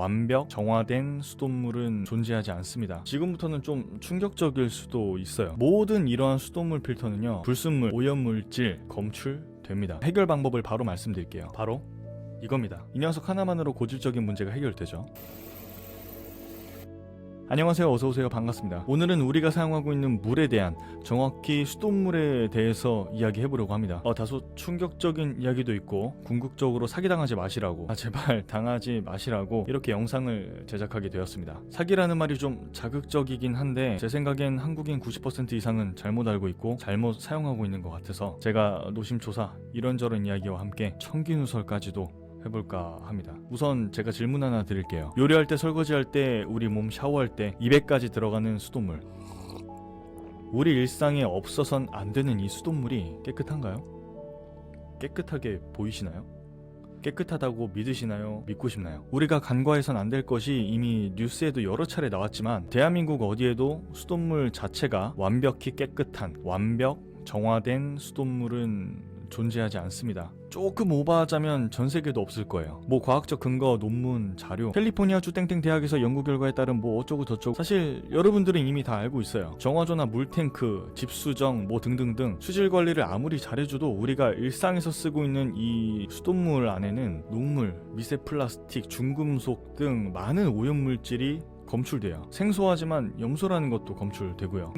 완벽 정화된 수돗물은 존재하지 않습니다. 지금부터는 좀 충격적일 수도 있어요. 모든 이러한 수돗물 필터는요, 불순물, 오염물질 검출됩니다. 해결 방법을 바로 말씀드릴게요. 바로 이겁니다. 이 녀석 하나만으로 고질적인 문제가 해결되죠. 안녕하세요, 어서오세요, 반갑습니다. 오늘은 우리가 사용하고 있는 물에 대한, 정확히 수돗물에 대해서 이야기해보려고 합니다. 다소 충격적인 이야기도 있고 궁극적으로 사기당하지 마시라고, 제발 당하지 마시라고 이렇게 영상을 제작하게 되었습니다. 사기라는 말이 좀 자극적이긴 한데 제 생각엔 한국인 90% 이상은 잘못 알고 있고 잘못 사용하고 있는 것 같아서 제가 노심초사 이런저런 이야기와 함께 청기누설까지도 해볼까 합니다. 우선 제가 질문 하나 드릴게요. 요리할 때, 설거지할 때, 우리 몸 샤워할 때 입에까지 들어가는 수돗물, 우리 일상에 없어선 안 되는 이 수돗물이 깨끗한가요? 깨끗하게 보이시나요? 깨끗하다고 믿으시나요? 믿고 싶나요? 우리가 간과해선 안 될 것이 이미 뉴스에도 여러 차례 나왔지만 대한민국 어디에도 수돗물 자체가 완벽히 깨끗한, 완벽 정화된 수돗물은 존재하지 않습니다. 조금 오버하자면 전 세계도 없을 거예요. 뭐 과학적 근거, 논문, 자료, 캘리포니아주 땡땡 대학에서 연구 결과에 따른 뭐 어쩌고 저쩌고, 사실 여러분들은 이미 다 알고 있어요. 정화조나 물탱크, 집수정 뭐 등등등 수질 관리를 아무리 잘해줘도 우리가 일상에서 쓰고 있는 이 수돗물 안에는 녹물, 미세 플라스틱, 중금속 등 많은 오염물질이 검출돼요. 생소하지만 염소라는 것도 검출되고요.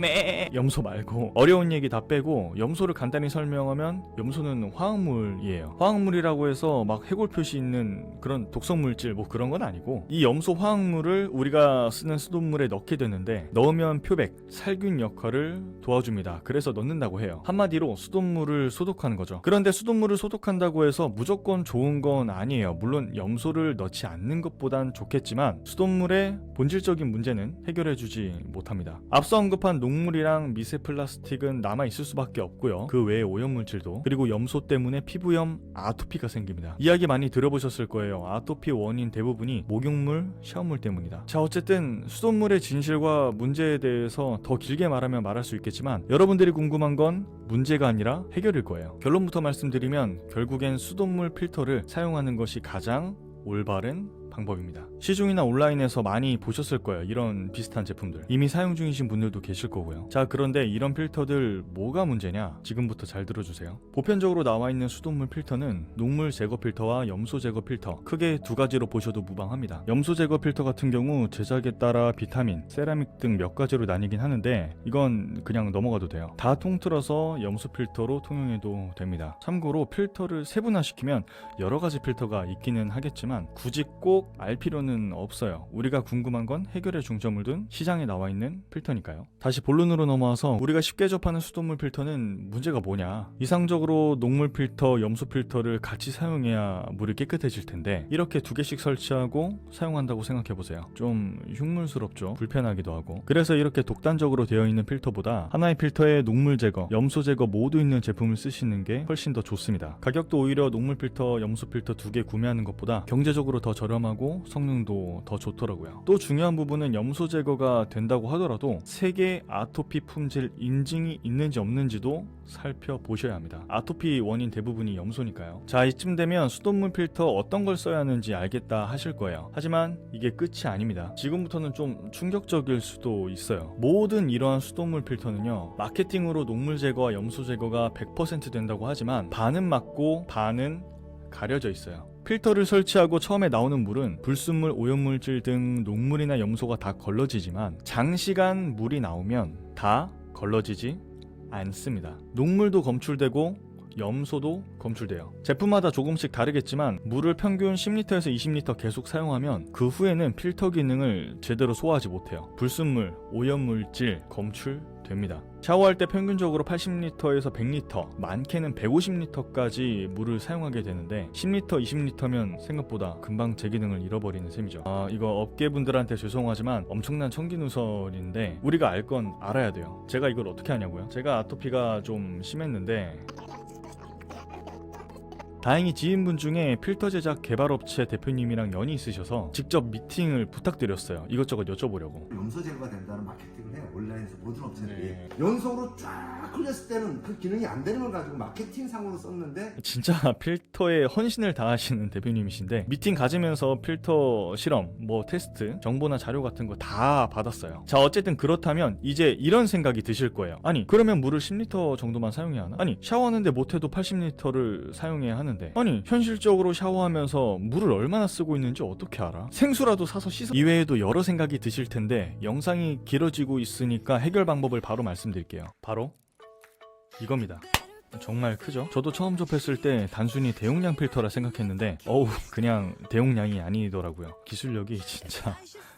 염소 말고 어려운 얘기 다 빼고 염소를 간단히 설명하면 염소는 화학물이에요. 화학물이라고 해서 막 해골 표시 있는 그런 독성물질 뭐 그런 건 아니고, 이 염소 화학물을 우리가 쓰는 수돗물에 넣게 되는데 넣으면 표백, 살균 역할을 도와줍니다. 그래서 넣는다고 해요. 한마디로 수돗물을 소독하는 거죠. 그런데 수돗물을 소독한다고 해서 무조건 좋은 건 아니에요. 물론 염소를 넣지 않는 것보단 좋겠지만 수돗물의 본질적인 문제는 해결해주지 못합니다. 앞서 언급한 녹물이랑 미세 플라스틱은 남아있을 수밖에 없고요. 그 외에 오염물질도, 그리고 염소 때문에 피부염, 아토피가 생깁니다. 이야기 많이 들어보셨을 거예요. 아토피 원인 대부분이 목욕물, 샤워물 때문이다. 자, 어쨌든 수돗물의 진실과 문제에 대해서 더 길게 말하면 말할 수 있겠지만 여러분들이 궁금한 건 문제가 아니라 해결일 거예요. 결론부터 말씀드리면 결국엔 수돗물 필터를 사용하는 것이 가장 올바른 방법입니다. 시중이나 온라인에서 많이 보셨을 거예요. 이런 비슷한 제품들 이미 사용 중이신 분들도 계실 거고요. 자, 그런데 이런 필터들 뭐가 문제냐? 지금부터 잘 들어주세요. 보편적으로 나와 있는 수돗물 필터는 녹물 제거 필터와 염소 제거 필터, 크게 두 가지로 보셔도 무방합니다. 염소 제거 필터 같은 경우 제작에 따라 비타민, 세라믹 등 몇 가지로 나뉘긴 하는데 이건 그냥 넘어가도 돼요. 다 통틀어서 염소 필터로 통용해도 됩니다. 참고로 필터를 세분화시키면 여러 가지 필터가 있기는 하겠지만 굳이 꼭 알 필요는 없어요. 우리가 궁금한 건 해결의 중점을 둔 시장에 나와 있는 필터니까요. 다시 본론으로 넘어와서 우리가 쉽게 접하는 수돗물 필터는 문제가 뭐냐? 이상적으로 녹물 필터, 염소 필터를 같이 사용해야 물이 깨끗해질 텐데 이렇게 두 개씩 설치하고 사용한다고 생각해보세요. 좀 흉물스럽죠? 불편하기도 하고. 그래서 이렇게 독단적으로 되어 있는 필터보다 하나의 필터에 녹물 제거, 염소 제거 모두 있는 제품을 쓰시는 게 훨씬 더 좋습니다. 가격도 오히려 녹물 필터, 염소 필터 두 개 구매하는 것보다 경제적으로 더 저렴하고 성능도 더 좋더라고요. 또 중요한 부분은 염소 제거가 된다고 하더라도 세계 아토피 품질 인증이 있는지 없는지도 살펴보셔야 합니다. 아토피 원인 대부분이 염소니까요. 자, 이쯤 되면 수돗물 필터 어떤 걸 써야 하는지 알겠다 하실 거예요. 하지만 이게 끝이 아닙니다. 지금부터는 좀 충격적일 수도 있어요. 모든 이러한 수돗물 필터는요, 마케팅으로 녹물 제거와 염소 제거가 100% 된다고 하지만 반은 맞고 반은 가려져 있어요. 필터를 설치하고 처음에 나오는 물은 불순물, 오염물질 등 녹물이나 염소가 다 걸러지지만 장시간 물이 나오면 다 걸러지지 않습니다. 녹물도 검출되고 염소도 검출돼요. 제품마다 조금씩 다르겠지만 물을 평균 10리터에서 20리터 계속 사용하면 그 후에는 필터 기능을 제대로 소화하지 못해요. 불순물, 오염물질 검출됩니다. 샤워할 때 평균적으로 80리터에서 100리터, 많게는 150리터까지 물을 사용하게 되는데 10리터, 20리터면 생각보다 금방 제 기능을 잃어버리는 셈이죠. 이거 업계분들한테 죄송하지만 엄청난 청기누설인데 우리가 알 건 알아야 돼요. 제가 이걸 어떻게 하냐고요? 제가 아토피가 좀 심했는데 다행히 지인분 중에 필터 제작 개발업체 대표님이랑 연이 있으셔서 직접 미팅을 부탁드렸어요. 이것저것 여쭤보려고. 염소 제거가 된다는 마케팅을 해요. 온라인에서 모든 업체들이. 네. 연속으로 쫙 흘렸을 때는 그 기능이 안 되는 걸 가지고 마케팅상으로 썼는데 진짜 필터에 헌신을 다하시는 대표님이신데 미팅 가지면서 필터 실험, 뭐 테스트, 정보나 자료 같은 거 다 받았어요. 자, 어쨌든 그렇다면 이제 이런 생각이 드실 거예요. 아니, 그러면 물을 10리터 정도만 사용해야 하나? 아니, 샤워하는데 못해도 80리터를 사용해야 하는데, 아니, 현실적으로 샤워하면서 물을 얼마나 쓰고 있는지 어떻게 알아? 생수라도 사서 씻어. 이외에도 여러 생각이 드실 텐데 영상이 길어지고 있으니까 해결 방법을 바로 말씀드릴게요. 바로 이겁니다. 정말 크죠? 저도 처음 접했을 때 단순히 대용량 필터라 생각했는데 어우, 그냥 대용량이 아니더라고요. 기술력이 진짜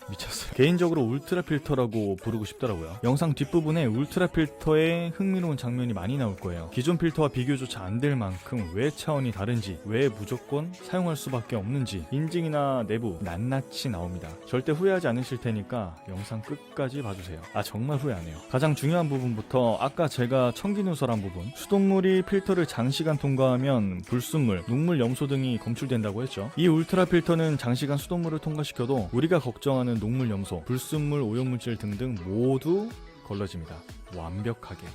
미쳤어요. 개인적으로 울트라 필터라고 부르고 싶더라고요. 영상 뒷부분에 울트라 필터의 흥미로운 장면이 많이 나올 거예요. 기존 필터와 비교조차 안 될 만큼 왜 차원이 다른지, 왜 무조건 사용할 수밖에 없는지 인증이나 내부 낱낱이 나옵니다. 절대 후회하지 않으실 테니까 영상 끝까지 봐주세요. 아, 정말 후회 안 해요. 가장 중요한 부분부터 아까 제가 청기누설한 부분, 수돗물이 필터를 장시간 통과하면 불순물, 녹물 염소 등이 검출된다고 했죠. 이 울트라 필터는 장시간 수돗물을 통과시켜도 우리가 걱정하는 녹물 염소, 불순물, 오염물질 등등 모두 걸러집니다. 완벽하게.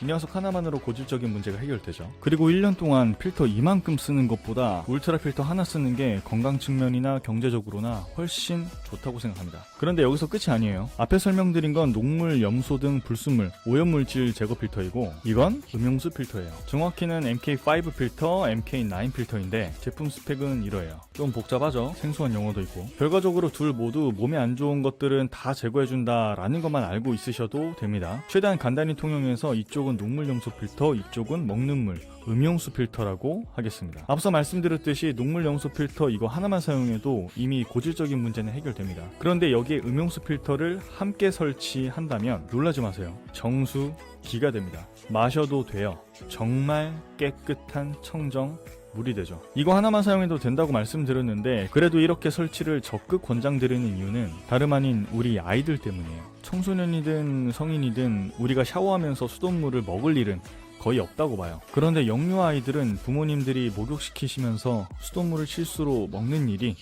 이 녀석 하나만으로 고질적인 문제가 해결되죠. 그리고 1년 동안 필터 이만큼 쓰는 것보다 울트라 필터 하나 쓰는 게 건강 측면이나 경제적으로나 훨씬 좋다고 생각합니다. 그런데 여기서 끝이 아니에요. 앞에 설명드린 건 녹물, 염소 등 불순물, 오염물질 제거 필터이고 이건 음용수 필터예요. 정확히는 MK5 필터, MK9 필터인데 제품 스펙은 이러해요. 좀 복잡하죠? 생소한 용어도 있고. 결과적으로 둘 모두 몸에 안 좋은 것들은 다 제거해준다라는 것만 알고 있으셔도 됩니다. 최대한 간단히 통용해서 이쪽은 녹물 염소 필터, 이쪽은 먹는 물, 음용수 필터라고 하겠습니다. 앞서 말씀드렸듯이 녹물 염소 필터 이거 하나만 사용해도 이미 고질적인 문제는 해결됩니다. 그런데 여기에 음용수 필터를 함께 설치한다면 놀라지 마세요. 정수 기가 됩니다. 마셔도 돼요. 정말 깨끗한 청정 물이 되죠. 이거 하나만 사용해도 된다고 말씀드렸는데 그래도 이렇게 설치를 적극 권장드리는 이유는 다름 아닌 우리 아이들 때문이에요. 청소년이든 성인이든 우리가 샤워하면서 수돗물을 먹을 일은 거의 없다고 봐요. 그런데 영유아 아이들은 부모님들이 목욕시키시면서 수돗물을 실수로 먹는 일이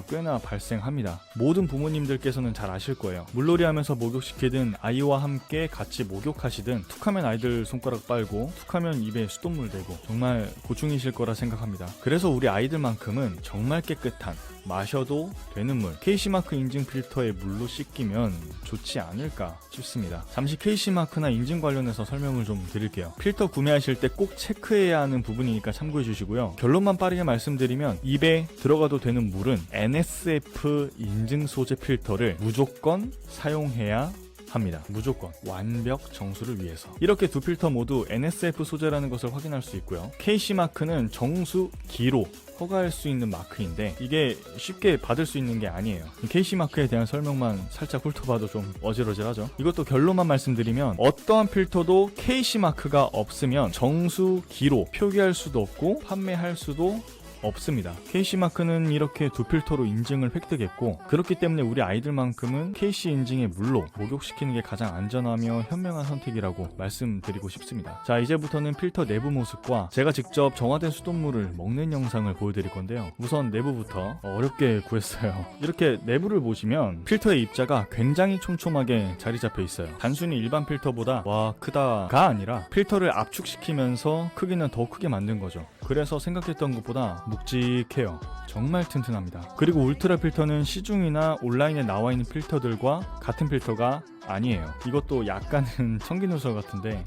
꽤나 발생합니다. 모든 부모님들께서는 잘 아실 거예요. 물놀이 하면서 목욕시키든 아이와 함께 같이 목욕하시든 툭하면 아이들 손가락 빨고 툭하면 입에 수돗물 대고 정말 고충이실 거라 생각합니다. 그래서 우리 아이들만큼은 정말 깨끗한 마셔도 되는 물, KC마크 인증 필터의 물로 씻기면 좋지 않을까 싶습니다. 잠시 KC마크나 인증 관련해서 설명을 좀 드릴게요. 필터 구매하실 때 꼭 체크해야 하는 부분이니까 참고해 주시고요. 결론만 빠르게 말씀드리면 입에 들어가도 되는 물은 NSF 인증 소재 필터를 무조건 사용해야 합니다. 무조건 완벽 정수를 위해서. 이렇게 두 필터 모두 NSF 소재라는 것을 확인할 수 있고요. KC마크는 정수 기로 허가할 수 있는 마크인데 이게 쉽게 받을 수 있는 게 아니에요. KC마크에 대한 설명만 살짝 훑어봐도 좀 어질어질하죠. 이것도 결론만 말씀드리면 어떠한 필터도 KC마크가 없으면 정수 기로 표기할 수도 없고 판매할 수도 없습니다. KC마크는 이렇게 두 필터로 인증을 획득했고 그렇기 때문에 우리 아이들만큼은 KC 인증의 물로 목욕시키는 게 가장 안전하며 현명한 선택이라고 말씀드리고 싶습니다. 자, 이제부터는 필터 내부 모습과 제가 직접 정화된 수돗물을 먹는 영상을 보여드릴 건데요. 우선 내부부터 어렵게 구했어요. 이렇게 내부를 보시면 필터의 입자가 굉장히 촘촘하게 자리 잡혀 있어요. 단순히 일반 필터보다 와 크다가 아니라 필터를 압축시키면서 크기는 더 크게 만든 거죠. 그래서 생각했던 것보다 묵직해요. 정말 튼튼합니다. 그리고 울트라 필터는 시중이나 온라인에 나와 있는 필터들과 같은 필터가 아니에요. 이것도 약간은 청기누설 같은데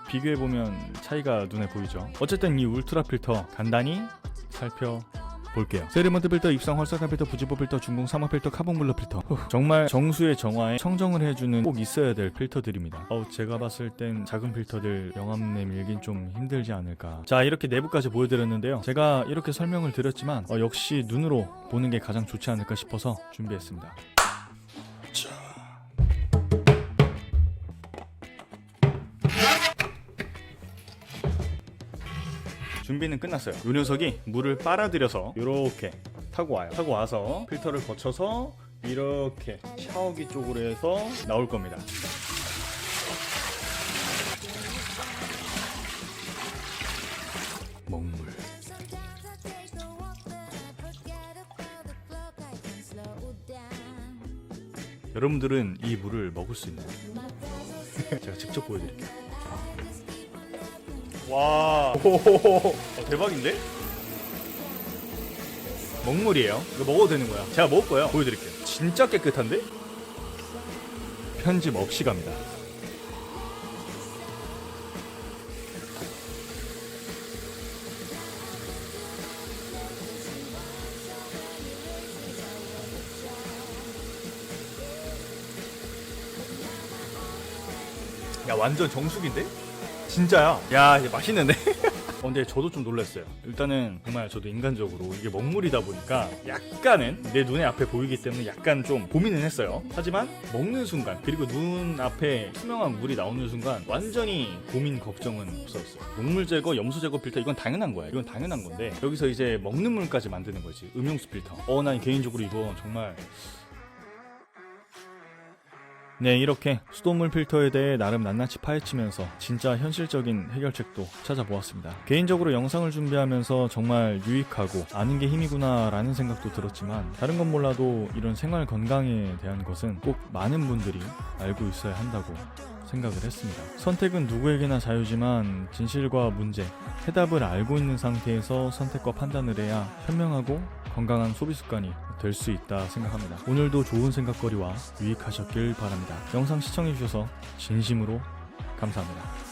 비교해보면 차이가 눈에 보이죠. 어쨌든 이 울트라 필터 간단히 살펴볼게요. 세리먼트 필터, 입상 활성탄 필터, 부지포 필터, 중공 사막 필터, 카본 블러 필터. 정말 정수의 정화에 청정을 해주는 꼭 있어야 될 필터들입니다. 제가 봤을 땐 작은 필터들 영암내 밀긴 좀 힘들지 않을까. 자, 이렇게 내부까지 보여드렸는데요. 제가 이렇게 설명을 드렸지만 역시 눈으로 보는 게 가장 좋지 않을까 싶어서 준비했습니다. 준비는 끝났어요. 이 녀석이 물을 빨아들여서 이렇게 타고 와요. 타고 와서 필터를 거쳐서 이렇게 샤워기 쪽으로 해서 나올 겁니다. 먹물 여러분들은 이 물을 먹을 수 있나요? 제가 직접 보여드릴게요. 와, 대박인데? 먹물이에요. 이거 먹어도 되는 거야. 제가 먹을 거예요. 보여드릴게요. 진짜 깨끗한데? 편집 없이 갑니다. 야, 완전 정수기인데? 진짜야. 야, 이게 맛있는데? 근데 저도 좀 놀랐어요. 일단은 정말 저도 인간적으로 이게 먹물이다 보니까 약간은 내 눈에 앞에 보이기 때문에 약간 좀 고민은 했어요. 하지만 먹는 순간, 그리고 눈 앞에 투명한 물이 나오는 순간 완전히 고민 걱정은 없었어요. 녹물 제거, 염소 제거 필터, 이건 당연한 거야. 이건 당연한 건데 여기서 이제 먹는 물까지 만드는 거지. 음용수 필터. 난 개인적으로 이거 정말 네, 이렇게 수돗물 필터에 대해 나름 낱낱이 파헤치면서 진짜 현실적인 해결책도 찾아보았습니다. 개인적으로 영상을 준비하면서 정말 유익하고 아는 게 힘이구나 라는 생각도 들었지만 다른 건 몰라도 이런 생활 건강에 대한 것은 꼭 많은 분들이 알고 있어야 한다고 생각을 했습니다. 선택은 누구에게나 자유지만 진실과 문제, 해답을 알고 있는 상태에서 선택과 판단을 해야 현명하고 건강한 소비 습관이 될 수 있다 생각합니다. 오늘도 좋은 생각거리와 유익하셨길 바랍니다. 영상 시청해주셔서 진심으로 감사합니다.